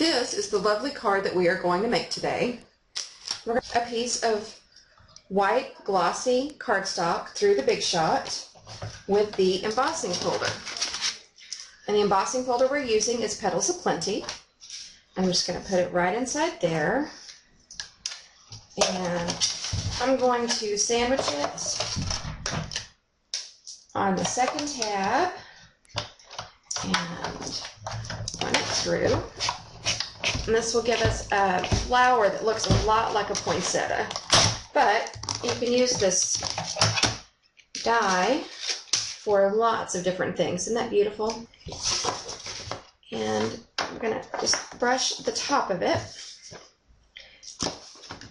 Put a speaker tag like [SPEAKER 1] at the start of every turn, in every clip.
[SPEAKER 1] This is the lovely card that we are going to make today. We're going to a piece of white glossy cardstock through the Big Shot with the embossing folder. And the embossing folder we're using is Petals of Plenty. I'm just going to put it right inside there. And I'm going to sandwich it on the second tab and run it through. And this will give us a flower that looks a lot like a poinsettia. But you can use this die for lots of different things. Isn't that beautiful? And I'm going to just brush the top of it.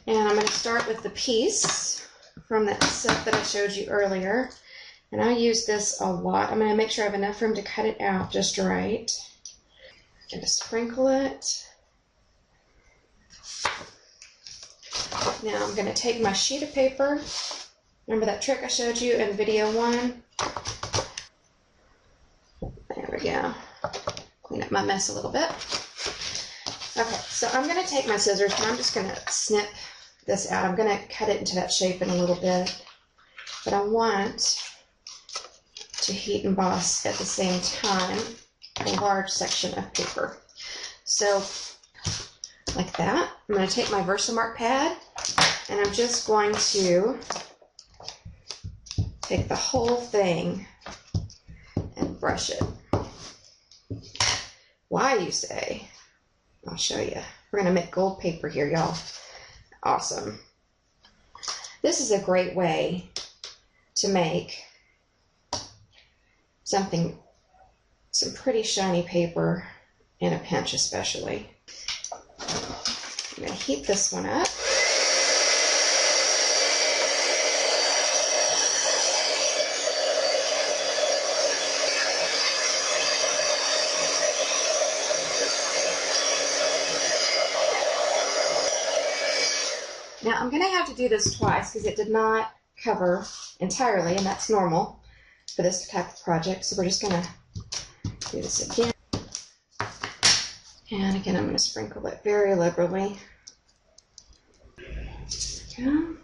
[SPEAKER 1] And I'm going to start with the piece from that set that I showed you earlier. And I use this a lot. I'm going to make sure I have enough room to cut it out just right. I'm going to sprinkle it. Now I'm going to take my sheet of paper. Remember that trick I showed you in video 1? There we go. Clean up my mess a little bit. Okay, so I'm going to take my scissors and I'm just going to snip this out. I'm going to cut it into that shape in a little bit. But I want to heat emboss at the same time a large section of paper. So, like that. I'm going to take my Versamark pad and I'm just going to take the whole thing and brush it. Why, you say? I'll show you. We're going to make gold paper here, y'all. Awesome. This is a great way to make some pretty shiny paper in a pinch especially. I'm going to heat this one up. Now I'm going to have to do this twice because it did not cover entirely, and that's normal for this type of project. So we're just going to do this again. And again, I'm going to sprinkle it very liberally. There we go.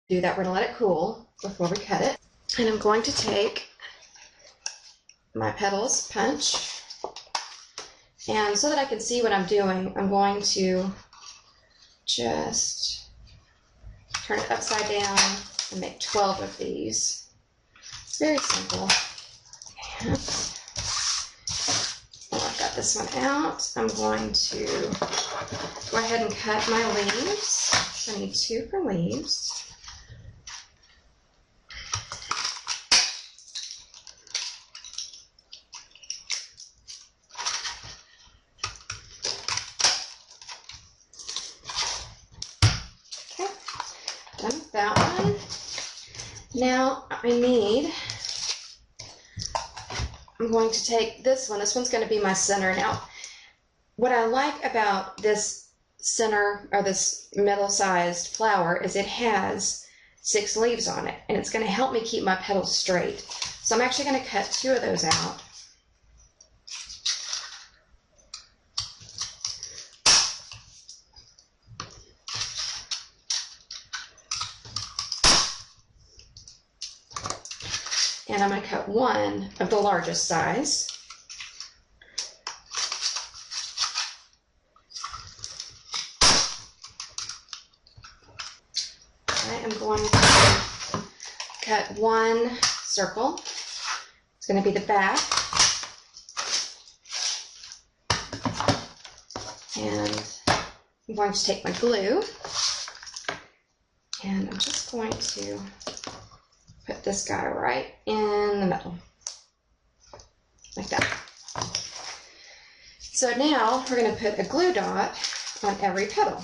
[SPEAKER 1] Do that, we're going to let it cool before we cut it. And I'm going to take my petals punch. And so that I can see what I'm doing, I'm going to just turn it upside down and make 12 of these. It's very simple. And well, I've got this one out. I'm going to go ahead and cut my leaves. I need 2 for leaves. Done with that one. Now I'm going to take this one. This one's going to be my center. Now, what I like about this center or this middle-sized flower is it has 6 leaves on it, and it's going to help me keep my petals straight. So I'm actually going to cut 2 of those out. And I'm going to cut 1 of the largest size. Okay, I'm going to cut 1 circle. It's going to be the back. And I'm going to take my glue. And I'm just going to put this guy right in the middle, like that. So now we're going to put a glue dot on every petal.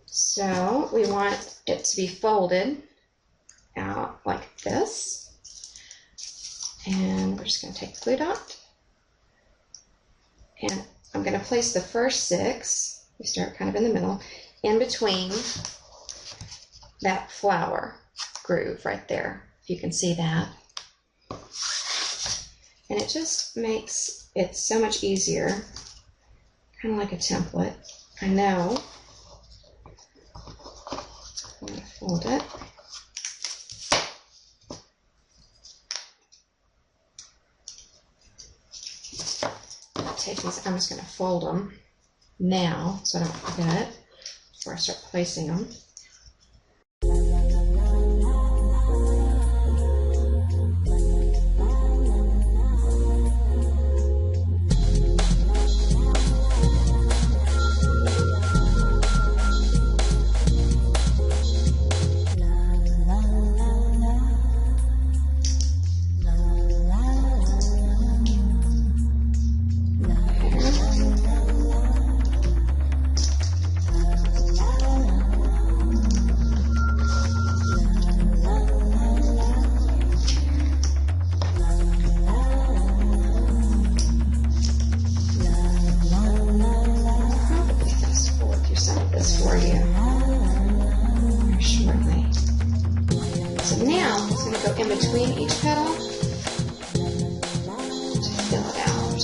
[SPEAKER 1] So we want it to be folded out like this. And we're just going to take the glue dot And I'm going to place the first 6, we start kind of in the middle, in between that flower groove right there, if you can see that. And it just makes it so much easier, kind of like a template. I know. I'm going to fold it. Take these, I'm just going to fold them now so I don't forget it before I start placing them. In between each petal to fill it out.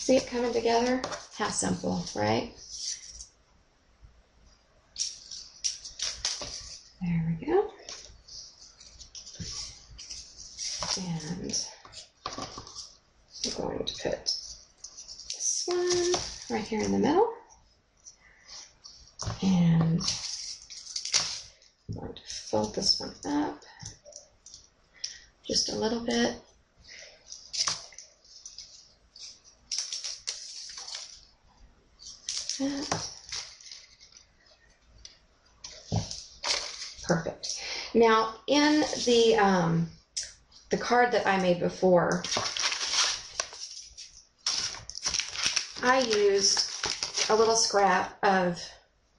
[SPEAKER 1] See it coming together? How simple, right? There we go. And I'm going to put this one right here in the middle. And I'm going to fold this one up just a little bit. Perfect. Now, in the card that I made before, I used a little scrap of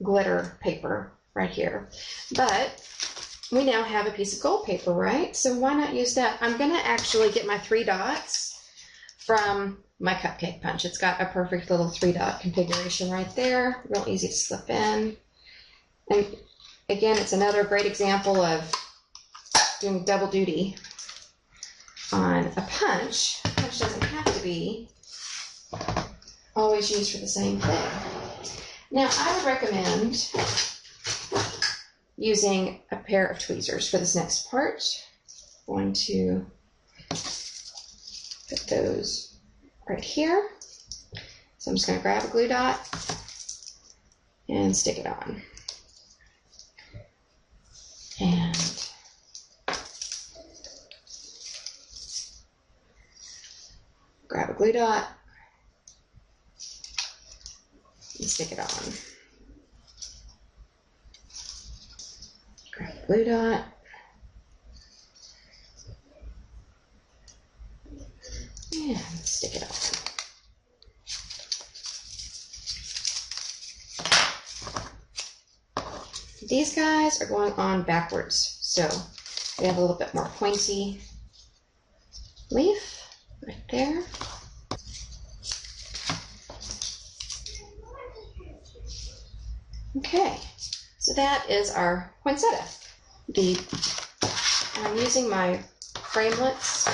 [SPEAKER 1] glitter paper right here, but we now have a piece of gold paper, right? So why not use that? I'm going to actually get my 3 dots from my cupcake punch. It's got a perfect little 3-dot configuration right there, real easy to slip in. And again, it's another great example of doing double duty on a punch. A punch doesn't have to be always used for the same thing. Now, I would recommend using a pair of tweezers for this next part. I'm going to put those right here. So I'm just going to grab a glue dot and stick it on. And grab a glue dot and stick it on. Grab a glue dot and stick it on. These guys are going on backwards, so we have a little bit more pointy leaf right there. Okay, so that is our poinsettia. I'm using my framelits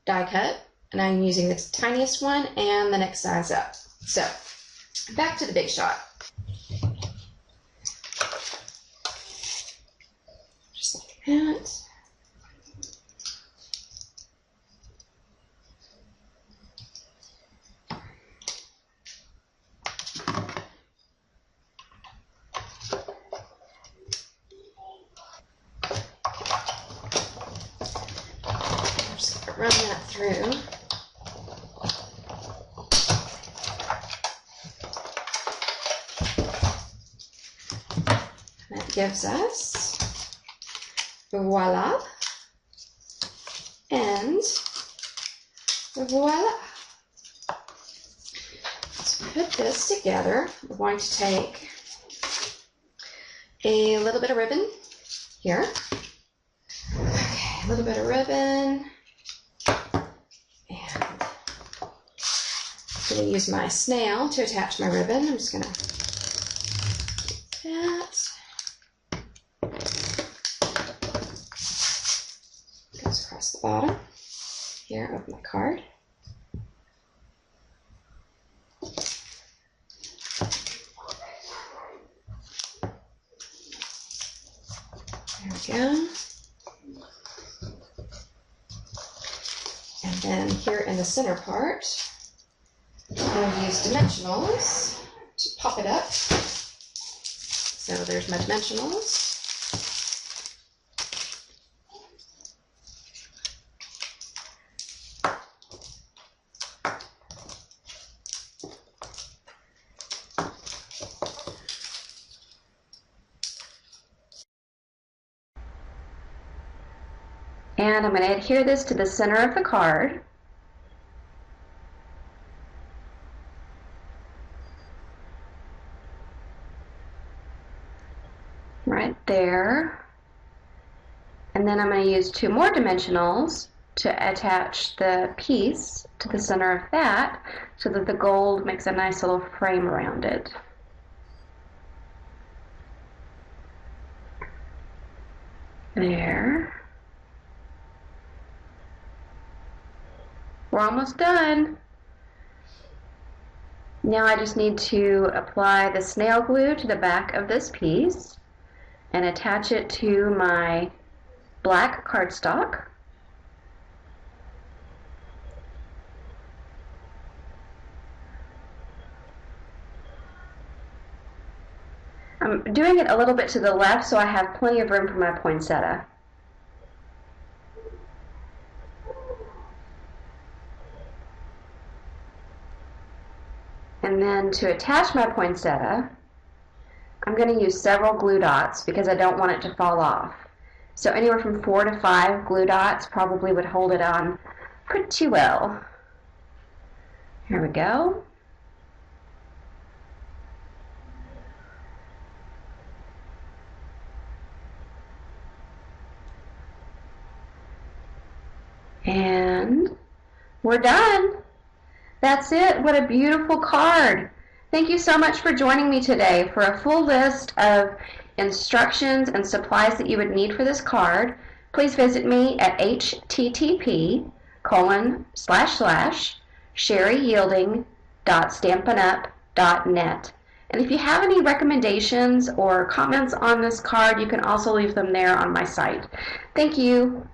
[SPEAKER 1] die cut, and I'm using the tiniest one and the next size up. So back to the big shot. Just like that. run that through. That gives us voila and voila. Let's put this together. We're going to take a little bit of ribbon here. Okay, a little bit of ribbon. And I'm going to use my snail to attach my ribbon. I'm just going to do that. Goes across the bottom. Here, open my card. There we go. And then here in the center part, I'm going to use dimensionals to pop it up. So there's my dimensionals. And I'm going to adhere this to the center of the card. Right there. And then I'm going to use 2 more dimensionals to attach the piece to the center of that so that the gold makes a nice little frame around it. There. We're almost done. Now I just need to apply the snail glue to the back of this piece and attach it to my black cardstock. I'm doing it a little bit to the left so I have plenty of room for my poinsettia. And then to attach my poinsettia, I'm going to use several glue dots because I don't want it to fall off. So anywhere from 4 to 5 glue dots probably would hold it on pretty well. Here we go. And we're done. That's it. What a beautiful card. Thank you so much for joining me today. For a full list of instructions and supplies that you would need for this card, please visit me at http://sherryyielding.stampinup.net. And if you have any recommendations or comments on this card, you can also leave them there on my site. Thank you.